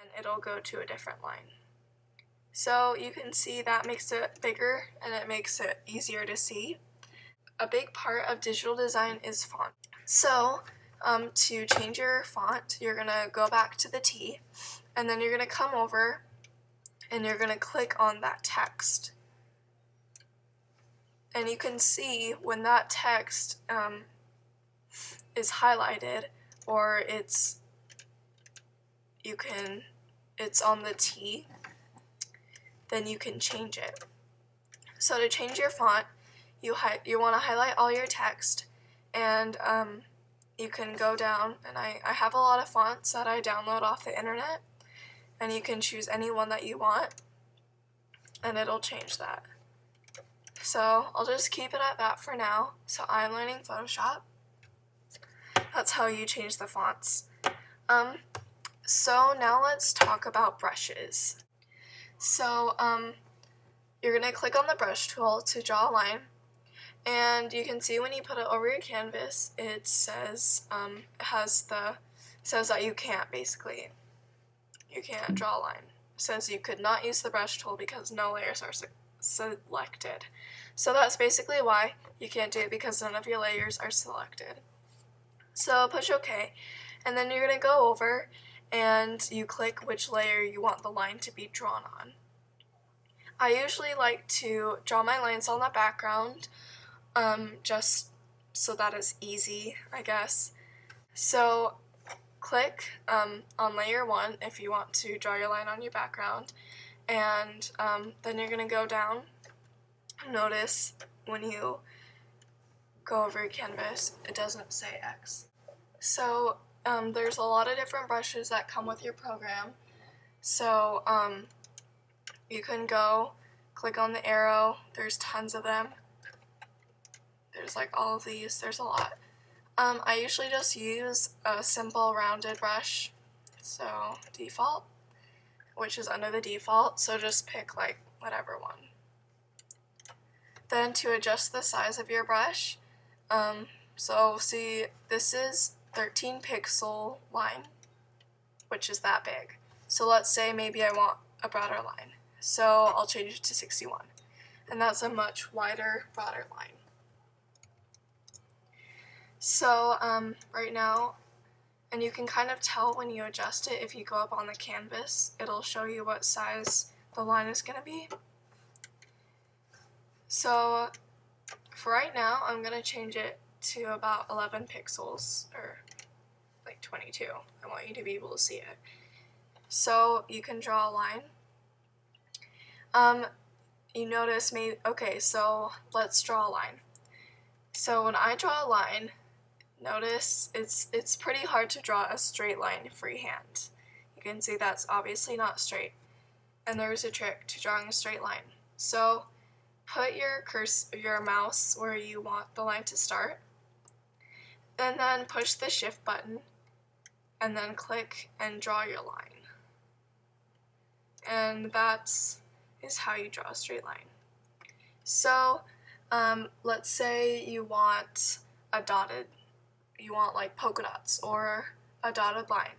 and it'll go to a different line. So you can see that makes it bigger and it makes it easier to see. A big part of digital design is font. So to change your font, you're going to go back to the T, and then you're going to come over and you're going to click on that text. And you can see when that text is highlighted, or it's on the T, then you can change it. So to change your font, you want to highlight all your text, and you can go down, and I have a lot of fonts that I download off the internet, and you can choose any one that you want, and it'll change that. So I'll just keep it at that for now. So I'm learning Photoshop. That's how you change the fonts. So now let's talk about brushes. So you're going to click on the brush tool to draw a line, and you can see when you put it over your canvas, it says says that you can't, basically. You can't draw a line. It says you could not use the brush tool because no layers are selected. So that's basically why you can't do it, because none of your layers are selected. So push OK, and then you're going to go over and you click which layer you want the line to be drawn on. I usually like to draw my lines on the background, just so that it's easy, I guess. So click on layer 1 if you want to draw your line on your background, and then you're going to go down. Notice when you go over your canvas, it doesn't say X. So there's a lot of different brushes that come with your program. So you can go click on the arrow. There's tons of them. There's like all of these. There's a lot. I usually just use a simple rounded brush, so default, which is under the default, so just pick like whatever one. Then to adjust the size of your brush, so see, this is 13 pixel line, which is that big. So let's say maybe I want a broader line, so I'll change it to 61, and that's a much wider, broader line. So right now, and you can kind of tell when you adjust it, if you go up on the canvas, it'll show you what size the line is going to be. So for right now, I'm going to change it to about 11 pixels, or like 22. I want you to be able to see it. So you can draw a line. You notice maybe, okay, so let's draw a line. So when I draw a line, notice it's pretty hard to draw a straight line freehand. You can see that's obviously not straight. And there's a trick to drawing a straight line. So put your mouse where you want the line to start, and then push the shift button, and then click and draw your line. And that is how you draw a straight line. So let's say you want like polka dots or a dotted line.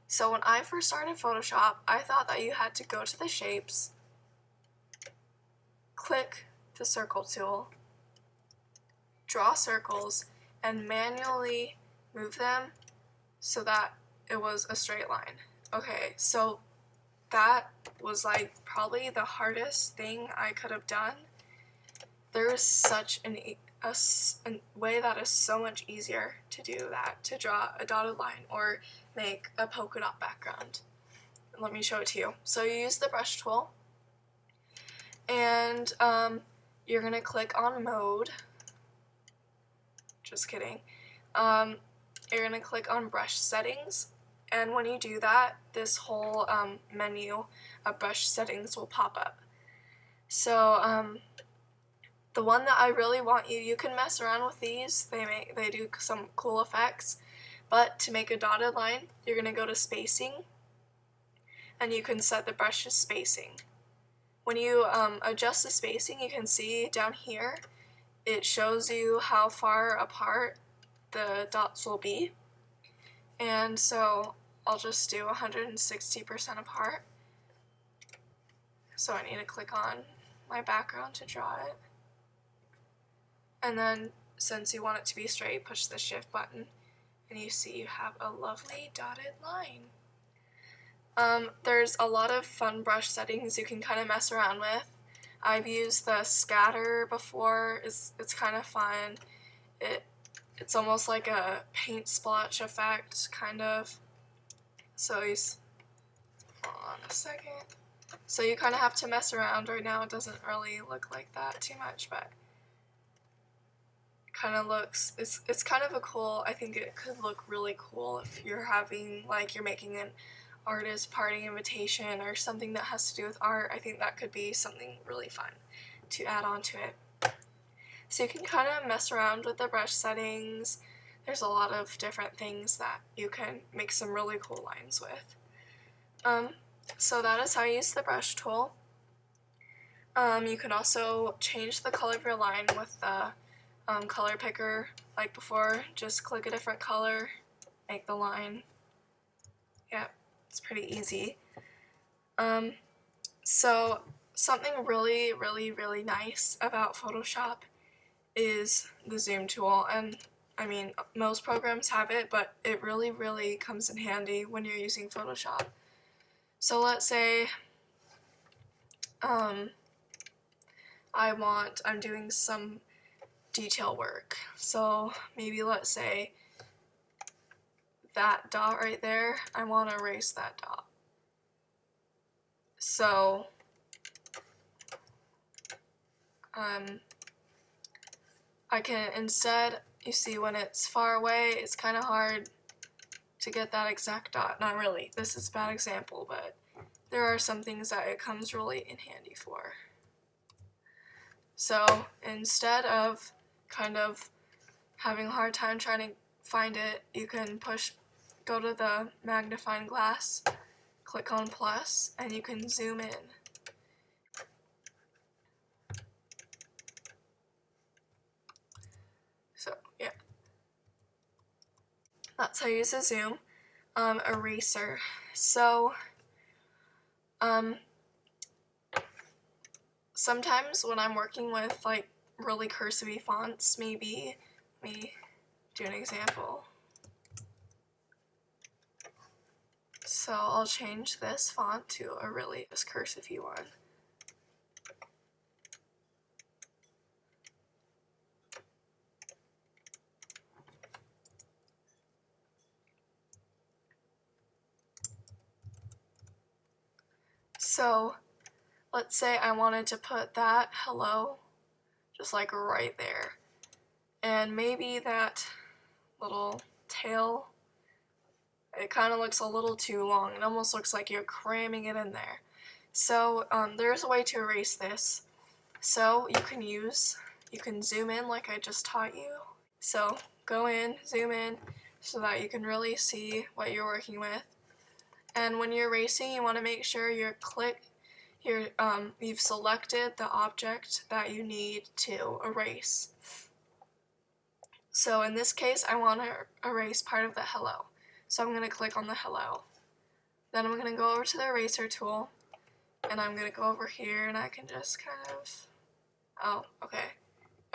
So when I first started Photoshop, I thought that you had to go to the shapes, click the circle tool, draw circles, and manually move them so that it was a straight line. Okay, so that was like probably the hardest thing I could have done. There is such a way that is so much easier to do that, to draw a dotted line or make a polka dot background. Let me show it to you. So you use the brush tool, and you're going to click on mode. Just kidding. You're going to click on brush settings, and when you do that, this whole menu of brush settings will pop up. So the one that I really want you can mess around with these. They do some cool effects, but to make a dotted line, you're going to go to spacing, and you can set the brush's spacing. When you adjust the spacing, you can see down here, it shows you how far apart the dots will be. And so I'll just do 160% apart. So I need to click on my background to draw it. And then since you want it to be straight, push the shift button and you see you have a lovely dotted line. There's a lot of fun brush settings you can kind of mess around with. I've used the scatter before. It's kind of fun. It's almost like a paint splotch effect, kind of. So hold on a second. So you kind of have to mess around. Right now it doesn't really look like that too much, but kind of looks, it's kind of a cool, I think it could look really cool if you're having, like, you're making an artist party invitation or something that has to do with art. I think that could be something really fun to add on to it. So you can kind of mess around with the brush settings. There's a lot of different things that you can make some really cool lines with. So that is how you use the brush tool. You can also change the color of your line with the color picker like before. Just click a different color, make the line. Yeah, it's pretty easy. So something really nice about Photoshop is the zoom tool, and I mean most programs have it, but it really comes in handy when you're using Photoshop. So let's say I'm doing some detail work. So maybe let's say that dot right there, I want to erase that dot. So I can instead, you see when it's far away, it's kind of hard to get that exact dot. Not really, this is a bad example, but there are some things that it comes really in handy for. So instead of kind of having a hard time trying to find it, you can go to the magnifying glass, click on plus, and you can zoom in. So yeah, that's how you use a zoom. Eraser. So sometimes when I'm working with like really cursive fonts, maybe let me do an example. So I'll change this font to a really cursive one. So let's say I wanted to put that hello just like right there. And maybe that little tail, it kind of looks a little too long. It almost looks like you're cramming it in there. So there's a way to erase this. So you can zoom in like I just taught you. So go in, zoom in, so that you can really see what you're working with. And when you're erasing, you want to make sure you've selected the object that you need to erase. So in this case, I want to erase part of the hello. So I'm going to click on the hello. Then I'm going to go over to the eraser tool, and I'm going to go over here, and I can just kind of,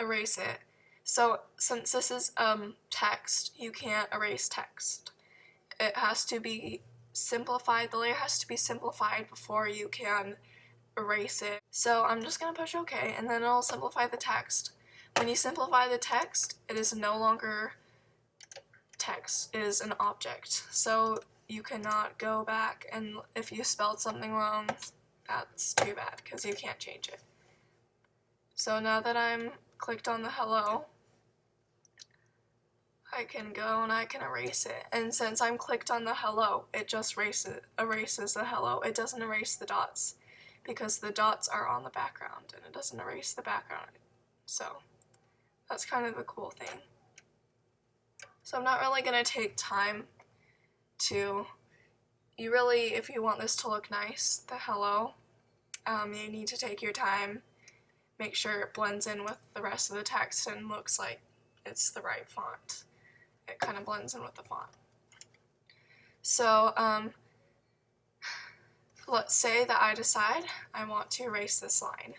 erase it. So since this is text, you can't erase text. It has to be simplified. The layer has to be simplified before you can erase it. So I'm just going to push OK, and then it'll simplify the text. When you simplify the text, it is no longer text, it is an object. So you cannot go back, and if you spelled something wrong, that's too bad because you can't change it. So now that I'm clicked on the hello, I can go and I can erase it. And since I'm clicked on the hello, it just erases the hello. It doesn't erase the dots because the dots are on the background and it doesn't erase the background. So that's kind of a cool thing. So I'm not really going to take time to, if you want this to look nice, the hello, you need to take your time, make sure it blends in with the rest of the text and looks like it's the right font. It kind of blends in with the font. So let's say that I decide I want to erase this line.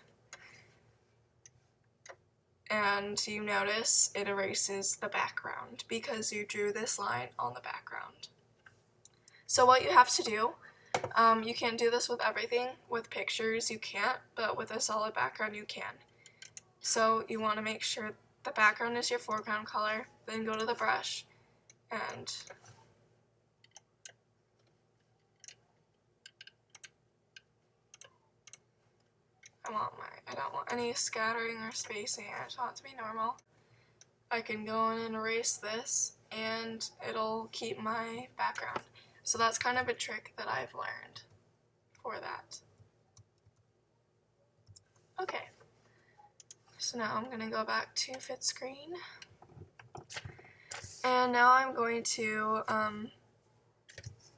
And you notice it erases the background because you drew this line on the background. So what you have to do, you can't do this with everything. With pictures you can't, but with a solid background you can. So you want to make sure the background is your foreground color, then go to the brush and I don't want any scattering or spacing. I just want it to be normal. I can go in and erase this and it'll keep my background. So that's kind of a trick that I've learned for that. Okay, so now I'm going to go back to fit screen. And now I'm going to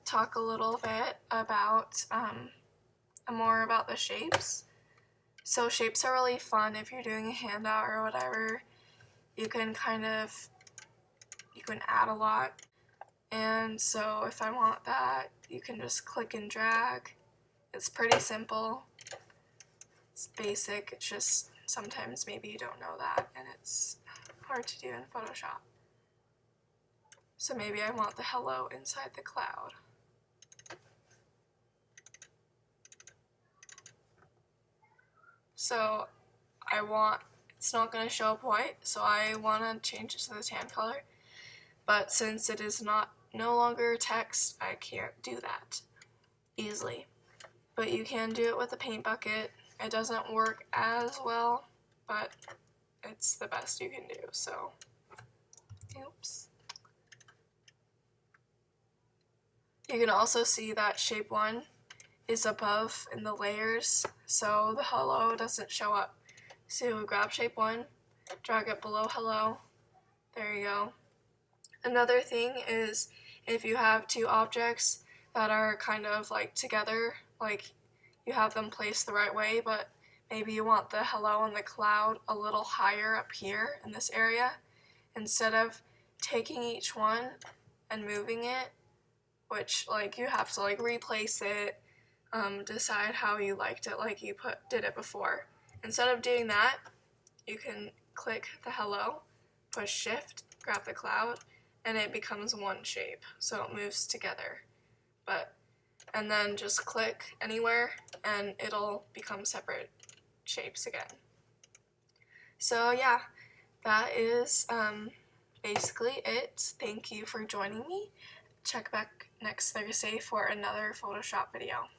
talk a little bit about more about the shapes. So shapes are really fun if you're doing a handout or whatever. You can add a lot. And so if I want that, you can just click and drag. It's pretty simple. It's basic. It's just sometimes maybe you don't know that and it's hard to do in Photoshop. So maybe I want the hello inside the cloud. So it's not going to show up white, so I want to change it to the tan color. But since it is no longer text, I can't do that easily. But you can do it with a paint bucket. It doesn't work as well, but it's the best you can do, so oops. You can also see that shape 1 is above in the layers, so the hello doesn't show up. So grab shape 1, drag it below hello, there you go. Another thing is if you have two objects that are kind of like together, like you have them placed the right way, but maybe you want the hello and the cloud a little higher up here in this area, instead of taking each one and moving it, which like you have to like replace it, decide how you liked it, like you did it before. Instead of doing that, you can click the hello, push shift, grab the cloud, and it becomes one shape, so it moves together. And then just click anywhere and it'll become separate shapes again. So yeah, that is basically it. Thank you for joining me. Check back next Thursday for another Photoshop video.